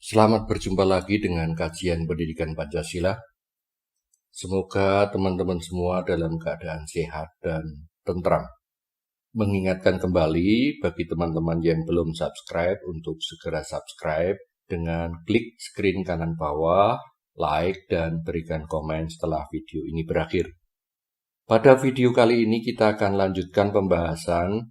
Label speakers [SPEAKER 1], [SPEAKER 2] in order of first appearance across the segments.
[SPEAKER 1] Selamat berjumpa lagi dengan kajian pendidikan Pancasila. Semoga teman-teman semua dalam keadaan sehat dan tentram. Mengingatkan kembali bagi teman-teman yang belum subscribe untuk segera subscribe dengan klik screen kanan bawah, like, dan berikan komen setelah video ini berakhir. Pada video kali ini kita akan lanjutkan pembahasan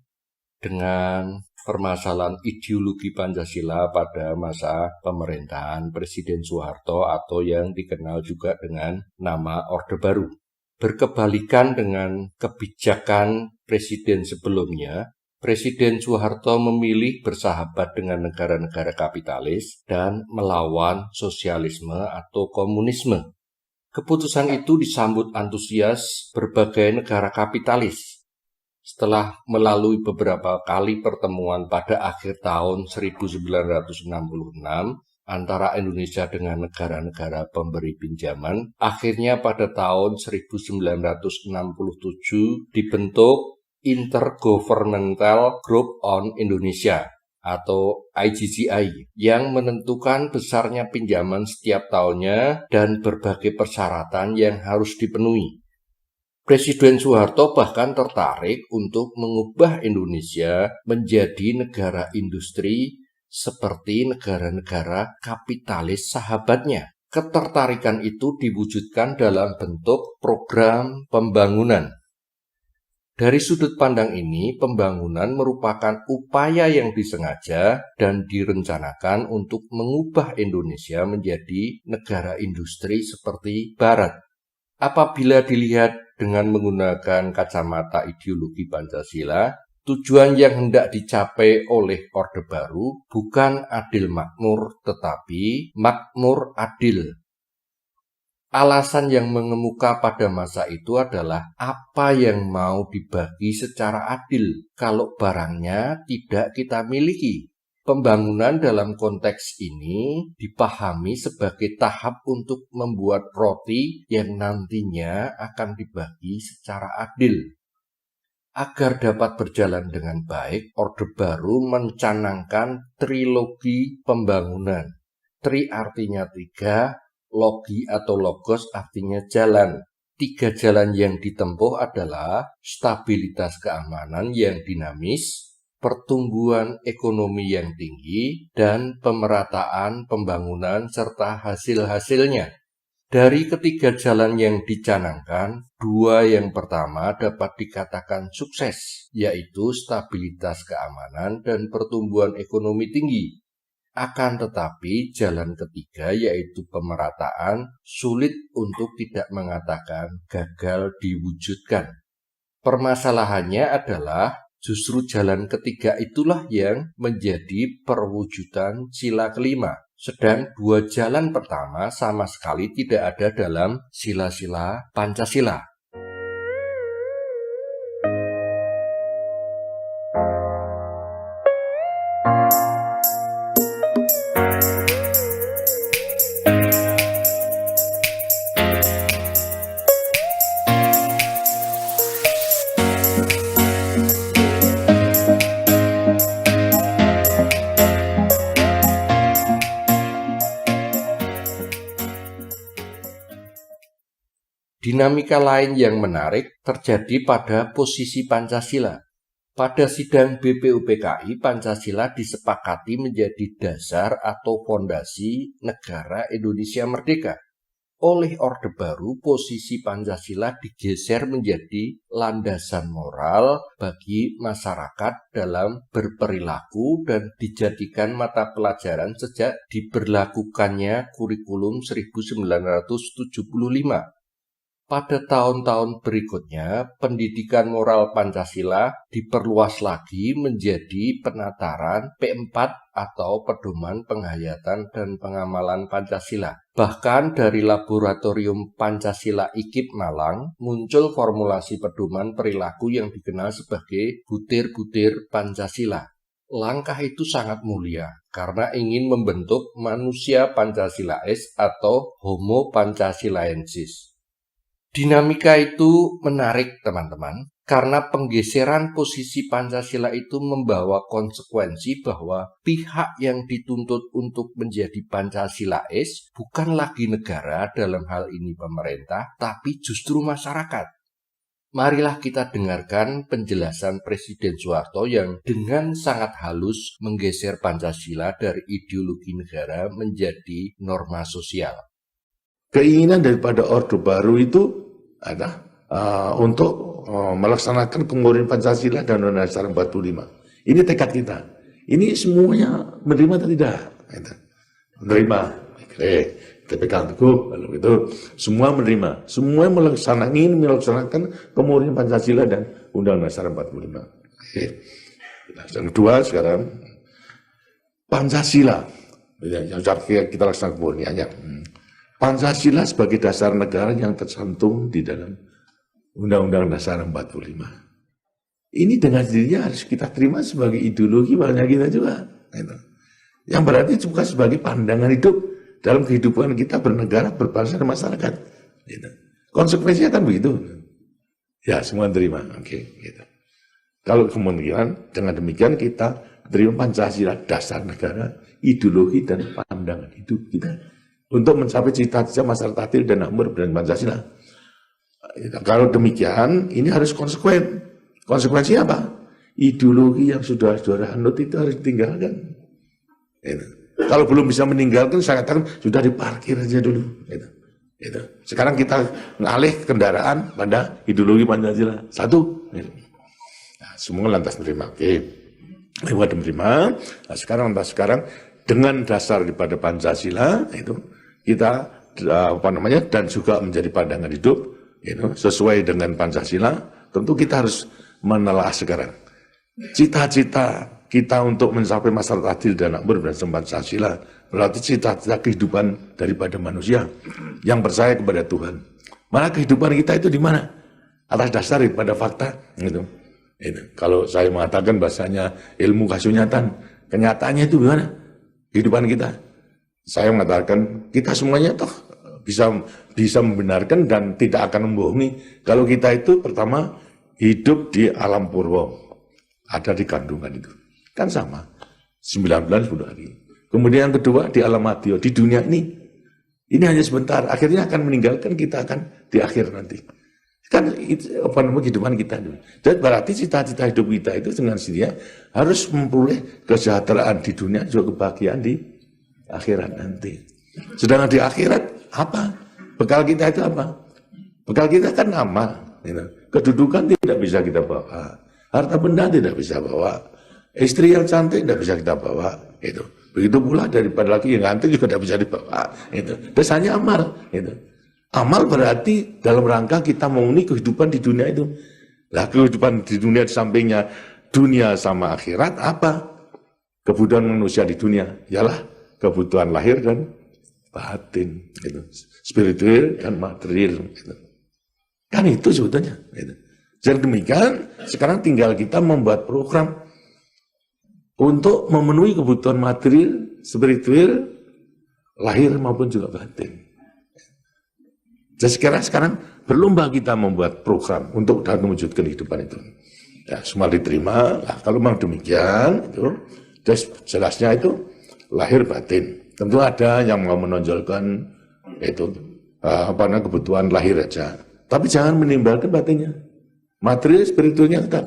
[SPEAKER 1] dengan permasalahan ideologi Pancasila pada masa pemerintahan Presiden Soeharto atau yang dikenal juga dengan nama Orde Baru. Berkebalikan dengan kebijakan presiden sebelumnya, Presiden Soeharto memilih bersahabat dengan negara-negara kapitalis dan melawan sosialisme atau komunisme. Keputusan itu disambut antusias berbagai negara kapitalis. Setelah melalui beberapa kali pertemuan pada akhir tahun 1966 antara Indonesia dengan negara-negara pemberi pinjaman, akhirnya pada tahun 1967 dibentuk Intergovernmental Group on Indonesia atau IGGI yang menentukan besarnya pinjaman setiap tahunnya dan berbagai persyaratan yang harus dipenuhi. Presiden Soeharto bahkan tertarik untuk mengubah Indonesia menjadi negara industri seperti negara-negara kapitalis sahabatnya. Ketertarikan itu diwujudkan dalam bentuk program pembangunan. Dari sudut pandang ini, pembangunan merupakan upaya yang disengaja dan direncanakan untuk mengubah Indonesia menjadi negara industri seperti Barat. Apabila dilihat dengan menggunakan kacamata ideologi Pancasila, tujuan yang hendak dicapai oleh Orde Baru bukan adil makmur, tetapi makmur adil. Alasan yang mengemuka pada masa itu adalah apa yang mau dibagi secara adil kalau barangnya tidak kita miliki. Pembangunan dalam konteks ini dipahami sebagai tahap untuk membuat roti yang nantinya akan dibagi secara adil. Agar dapat berjalan dengan baik, Orde Baru mencanangkan trilogi pembangunan. Tri artinya 3, logi atau logos artinya jalan. 3 jalan yang ditempuh adalah stabilitas keamanan yang dinamis, pertumbuhan ekonomi yang tinggi, dan pemerataan pembangunan serta hasil-hasilnya. Dari ketiga jalan yang dicanangkan, 2 yang pertama dapat dikatakan sukses, yaitu stabilitas keamanan dan pertumbuhan ekonomi tinggi. Akan tetapi jalan ketiga yaitu pemerataan sulit untuk tidak mengatakan gagal diwujudkan. Permasalahannya adalah justru jalan ketiga itulah yang menjadi perwujudan sila kelima. Sedang 2 jalan pertama sama sekali tidak ada dalam sila-sila Pancasila. Dinamika lain yang menarik terjadi pada posisi Pancasila. Pada sidang BPUPKI, Pancasila disepakati menjadi dasar atau fondasi negara Indonesia merdeka. Oleh Orde Baru, posisi Pancasila digeser menjadi landasan moral bagi masyarakat dalam berperilaku dan dijadikan mata pelajaran sejak diberlakukannya kurikulum 1975. Pada tahun-tahun berikutnya, pendidikan moral Pancasila diperluas lagi menjadi penataran P4 atau Pedoman Penghayatan dan Pengamalan Pancasila. Bahkan dari Laboratorium Pancasila IKIP Malang muncul formulasi pedoman perilaku yang dikenal sebagai butir-butir Pancasila. Langkah itu sangat mulia karena ingin membentuk manusia Pancasilais atau Homo Pancasilaensis. Dinamika itu menarik, teman-teman. Karena penggeseran posisi Pancasila itu membawa konsekuensi bahwa pihak yang dituntut untuk menjadi Pancasilais bukan lagi negara, dalam hal ini pemerintah, tapi justru masyarakat. Marilah kita dengarkan penjelasan Presiden Soeharto yang dengan sangat halus menggeser Pancasila dari ideologi negara menjadi norma sosial.
[SPEAKER 2] Keinginan daripada Orde Baru itu adalah untuk melaksanakan pemurnian Pancasila dan Undang-Undang Dasar 45. Ini tekad kita. Ini semuanya menerima atau tidak? Menerima. Oke, kita pegang teguh. Lalu itu semua menerima. Semua ingin melaksanakan pemurnian Pancasila dan Undang-Undang Dasar 45. Oke. Yang kedua sekarang Pancasila. Yang kita laksanakan pemurniannya. Pancasila sebagai dasar negara yang tercantum di dalam Undang-Undang Dasar 45. Ini dengan sendirinya harus kita terima sebagai ideologi bangsa kita juga. Yang berarti juga sebagai pandangan hidup dalam kehidupan kita bernegara, berbangsa dan masyarakat. Konsekuensinya kan begitu. Ya, semua terima. Oke, gitu. Kalau kemudian dengan demikian kita terima Pancasila dasar negara, ideologi dan pandangan hidup kita untuk mencapai cita-cita masyarakat adil dan makmur dan Pancasila. Kalau demikian, ini harus konsekuen. Konsekuensinya apa? Ideologi yang sudah saudara anut itu harus ditinggalkan. Kalau belum bisa meninggalkan, saya katakan sudah diparkir aja dulu. Sekarang kita ngalih kendaraan pada ideologi Pancasila. Satu. Nah, semua lantas menerima. Oke. Lewat menerima. Nah, sekarang dengan dasar daripada Pancasila itu kita dan juga menjadi pandangan hidup sesuai dengan Pancasila, tentu kita harus menelaah sekarang cita-cita kita untuk mencapai masyarakat adil dan makmur berdasarkan Pancasila, berarti cita-cita kehidupan daripada manusia yang percaya kepada Tuhan. Mana kehidupan kita itu di mana? Atas dasar daripada fakta. Kalau saya mengatakan bahasanya ilmu kasunyatan, kenyataannya itu gimana? Kehidupan kita. Saya mengatakan kita semuanya toh bisa membenarkan dan tidak akan membohongi kalau kita itu pertama hidup di alam purwa, ada di kandungan itu kan sama 9 bulan 10 hari. Kemudian yang kedua di alam madya, di dunia ini hanya sebentar, akhirnya akan meninggalkan, kita akan di akhir nanti kan itu kehidupan kita. Dan berarti cita-cita hidup kita itu dengan sendirinya harus memperoleh kesejahteraan di dunia juga kebahagiaan di akhirat nanti. Sedangkan di akhirat apa? Bekal kita itu apa? Bekal kita kan amal. Kedudukan tidak bisa kita bawa. Harta benda tidak bisa bawa. Istri yang cantik tidak bisa kita bawa. Begitu pula daripada laki yang cantik juga tidak bisa dibawa. Dasarnya amal. Amal berarti dalam rangka kita memenuhi kehidupan di dunia itu. Lah kehidupan di dunia di sampingnya dunia sama akhirat apa? Kebutuhan manusia di dunia ialah kebutuhan lahir dan batin, spiritual dan material. Kan itu sebetulnya. Jadi demikian, sekarang tinggal kita membuat program untuk memenuhi kebutuhan material, spiritual, lahir maupun juga batin. Jadi sekarang berlomba kita membuat program untuk mewujudkan kehidupan itu. Ya, semua diterima. Nah, kalau memang demikian, itu jelasnya itu lahir batin. Tentu ada yang mau menonjolkan itu kebutuhan lahir aja, tapi jangan menimbalkan batinnya. Material spiritualnya tetap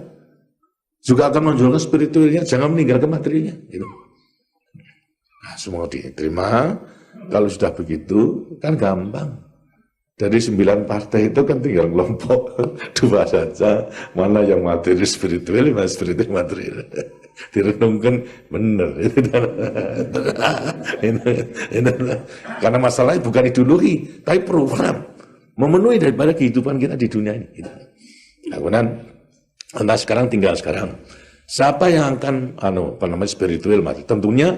[SPEAKER 2] juga akan menonjolkan spiritualnya, jangan meninggalkan materialnya. Nah, semua diterima. Kalau sudah begitu kan gampang. Dari 9 partai itu kan tinggal kelompok 2 saja, mana yang materi spiritual, mana spiritual material. Direnungkan benar. Karena masalahnya bukan ideologi, tapi program memenuhi daripada kehidupan kita di dunia ini. Kemudian sekarang siapa yang akan spiritual material? Tentunya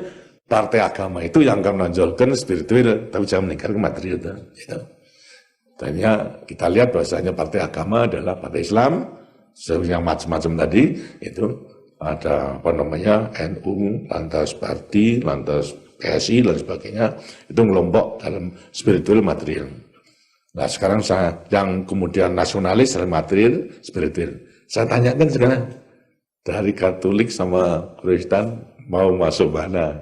[SPEAKER 2] partai agama itu yang akan menonjolkan spiritual, tapi jangan meninggalkan material itu. Tanya kita lihat bahasanya partai agama adalah partai Islam, yang macam-macam tadi itu. Ada NU, lantas Parti, lantas PSI dan sebagainya, itu ngelompok dalam spiritual material. Nah sekarang yang kemudian nasionalis dalam material spiritual. Saya tanyakan sekarang, dari Katolik sama Kristen mau masuk mana?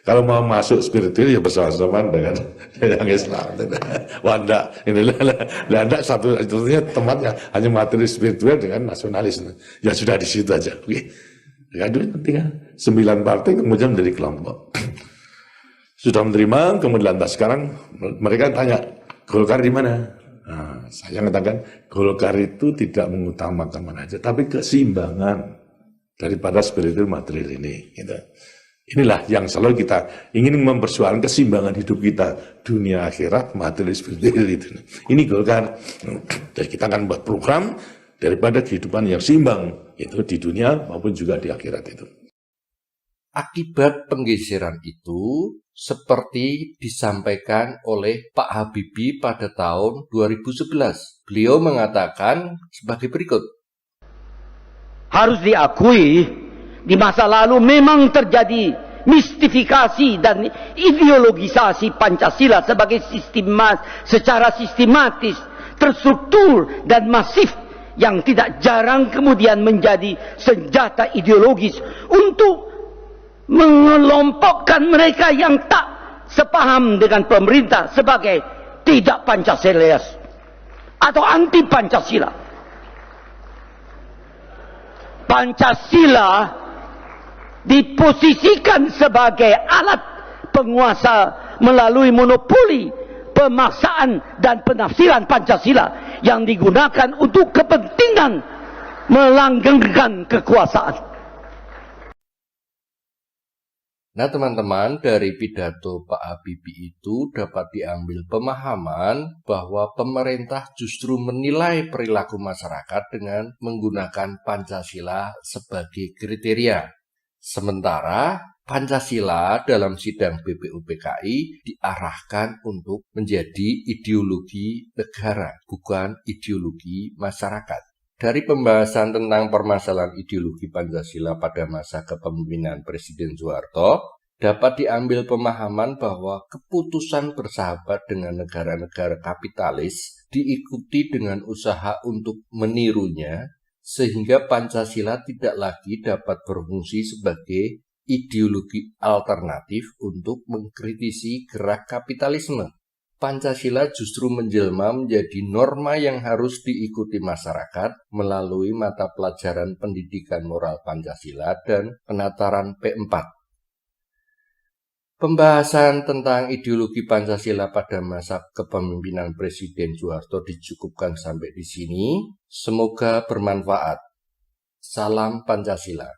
[SPEAKER 2] Kalau mau masuk spiritual ya bersama-sama dengan yang Islam. Wah enggak, enggak satu-satunya tempatnya hanya materi spiritual dengan nasionalis. Ya sudah di situ aja. Oke. Aduh, nanti kan 9 partai kemudian menjadi kelompok. Sudah menerima, kemudian lantas sekarang mereka tanya, Golkar di mana? Nah, saya katakan Golkar itu tidak mengutamakan mana aja, tapi keseimbangan daripada spiritual material ini. Gitu. Inilah yang selalu kita ingin mempersoalkan keseimbangan hidup kita, dunia akhirat, materi spiritual itu. Ini Golkar. Jadi kita akan buat program daripada kehidupan yang seimbang, itu di dunia maupun juga di akhirat itu.
[SPEAKER 1] Akibat penggeseran itu seperti disampaikan oleh Pak Habibie pada tahun 2011. Beliau mengatakan sebagai berikut.
[SPEAKER 3] Harus diakui, di masa lalu memang terjadi mistifikasi dan ideologisasi Pancasila sebagai secara sistematis, terstruktur dan masif yang tidak jarang kemudian menjadi senjata ideologis untuk mengelompokkan mereka yang tak sepaham dengan pemerintah sebagai tidak Pancasilais atau anti Pancasila. Pancasila diposisikan sebagai alat penguasa melalui monopoli pemaksaan dan penafsiran Pancasila yang digunakan untuk kepentingan melanggengkan kekuasaan.
[SPEAKER 1] Nah teman-teman, dari pidato Pak Habibie itu dapat diambil pemahaman bahwa pemerintah justru menilai perilaku masyarakat dengan menggunakan Pancasila sebagai kriteria. Sementara Pancasila dalam sidang BPUPKI diarahkan untuk menjadi ideologi negara, bukan ideologi masyarakat. Dari pembahasan tentang permasalahan ideologi Pancasila pada masa kepemimpinan Presiden Soeharto, dapat diambil pemahaman bahwa keputusan bersahabat dengan negara-negara kapitalis diikuti dengan usaha untuk menirunya, sehingga Pancasila tidak lagi dapat berfungsi sebagai ideologi alternatif untuk mengkritisi gerak kapitalisme. Pancasila justru menjelma menjadi norma yang harus diikuti masyarakat melalui mata pelajaran pendidikan moral Pancasila dan penataran P4. Pembahasan tentang ideologi Pancasila pada masa kepemimpinan Presiden Soeharto dicukupkan sampai di sini. Semoga bermanfaat. Salam Pancasila.